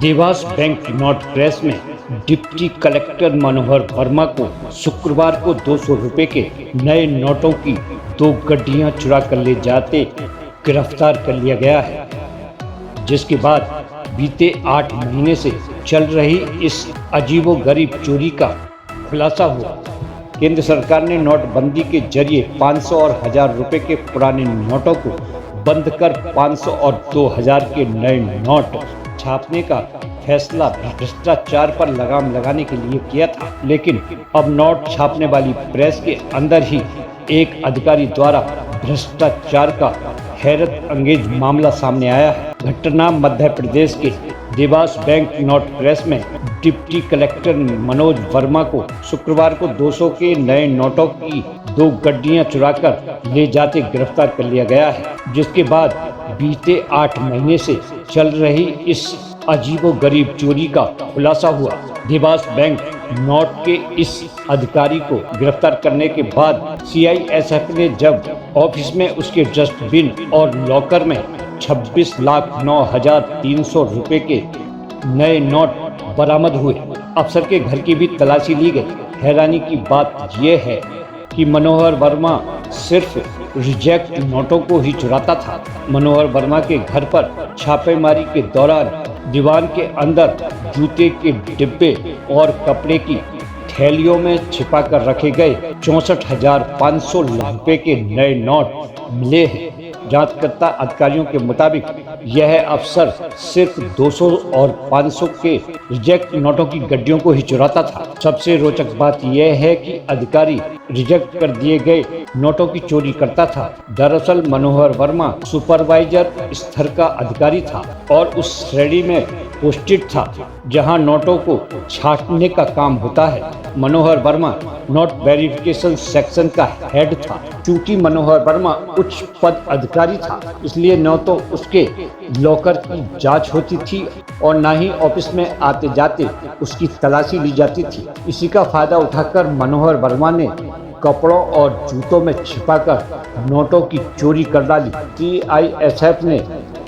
Dewas bank note press में deputy collector मनोहर वर्मा को शुक्रवार को 200 रुपए के नए नोटों की 2 गड्डियां चुरा कर ले जाते गिरफ्तार कर लिया गया है, जिसके बाद बीते 8 महीने से चल रही इस अजीबोगरीब चोरी का खुलासा हुआ। केंद्र सरकार ने नोटबंदी के जरिए 500 और 1000 रुपए के पुराने नोटों को बंद कर 500 और 2000 के नए नोट छापने का फैसला भ्रष्टाचार पर लगाम लगाने के लिए किया था, लेकिन अब नोट छापने वाली प्रेस के अंदर ही एक अधिकारी द्वारा भ्रष्टाचार का हैरत अंगेज मामला सामने आया है। घटना मध्य प्रदेश के देवास बैंक नोट प्रेस में डिप्टी कलेक्टर मनोज वर्मा को शुक्रवार को 200 के नए नोटों की 2 गड्डियां चुराकर ले जाते गिरफ्तार कर लिया गया है, जिसके बाद बीते 8 महीने से चल रही इस अजीबोगरीब चोरी का खुलासा हुआ। देवास बैंक नोट के इस अधिकारी को गिरफ्तार करने के बाद सीआईएसएफ ने जब ऑफिस में उसके डस्टबिन और लॉकर में 26,09,300 रुपए के नए नोट बरामद हुए। अफसर के घर की भी तलाशी ली गई। हैरानी की बात यह है कि मनोहर वर्मा सिर्फ रिजेक्ट नोटों को ही चुराता था। मनोहर वर्मा के घर पर छापेमारी के दौरान दीवान के अंदर जूते के डिब्बे और कपड़े की थैलियों में छिपा कर रखे गए 64,500 रुपए के नए नोट मिले हैं। जांचकर्ता अधिकारियों के मुताबिक यह अफसर सिर्फ 200 और 500 के रिजेक्ट नोटों की गड्डियों को ही चुराता था। सबसे रोचक बात यह है कि अधिकारी रिजेक्ट कर दिए गए नोटों की चोरी करता था। दरअसल मनोहर वर्मा सुपरवाइजर स्तर का अधिकारी था और उस श्रेणी में पोस्टेड था जहां नोटों को छांटने का काम होता है। मनोहर वर्मा नोट वेरिफिकेशन सेक्शन का हेड था। चूंकि मनोहर वर्मा उच्च पद अधिकारी था, इसलिए न तो उसके लॉकर की जांच होती थी और न ही ऑफिस में आते जाते उसकी तलाशी ली जाती थी। इसी का फायदा उठाकर मनोहर वर्मा ने कपड़ों और जूतों में छिपाकर नोटों की चोरी कर डाली। सीआईएसएफ ने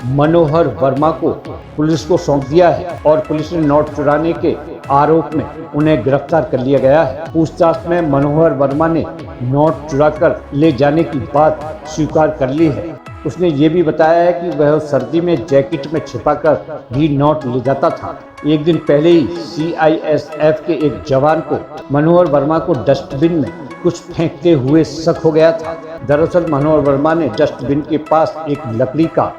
मनोहर वर्मा को पुलिस को सौंप दिया है और पुलिस ने नोट चुराने के आरोप में उन्हें गिरफ्तार कर लिया गया है। पूछताछ में मनोहर वर्मा ने नोट चुराकर ले जाने की बात स्वीकार कर ली है। उसने ये भी बताया है कि वह सर्दी में जैकेट में छिपाकर भी नोट ले जाता था। एक दिन पहले ही सीआईएसएफ के एक जवान को मनोहर वर्मा को डस्टबिन में कुछ फेंकते हुए शक हो गया था। दरअसल मनोहर वर्मा ने डस्टबिन के पास एक लकड़ी का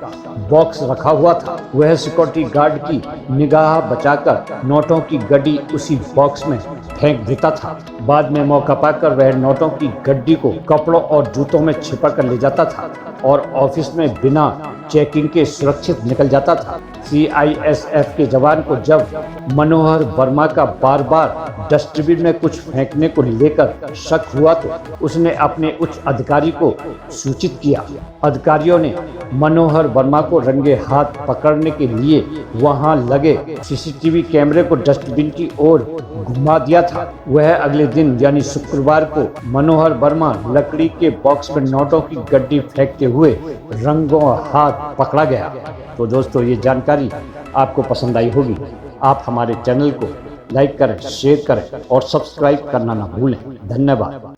बॉक्स रखा हुआ था। वह सिक्योरिटी गार्ड की निगाह बचाकर नोटों की गड्डी उसी बॉक्स में फेंक देता था। बाद में मौका पाकर वह नोटों की गड्डी को कपड़ों और जूतों में छिपा कर ले जाता था और ऑफिस में बिना चेकिंग के सुरक्षित निकल जाता था। सीआईएसएफ के जवान को जब मनोहर वर्मा का बार बार डस्टबिन में कुछ फेंकने को लेकर शक हुआ तो उसने अपने उच्च अधिकारी को सूचित किया। अधिकारियों ने मनोहर वर्मा को रंगे हाथ पकड़ने के लिए वहां लगे सीसीटीवी कैमरे को डस्टबिन की ओर घुमा दिया था। वह अगले दिन यानी शुक्रवार को मनोहर वर्मा लकड़ी के बॉक्स में नोटों की गड्डी फेंकते हुए रंगों हाथ पकड़ा गया। तो दोस्तों, ये जानकारी आपको पसंद आई होगी। आप हमारे चैनल को लाइक करें, शेयर करें और सब्सक्राइब करना ना भूलें। धन्यवाद।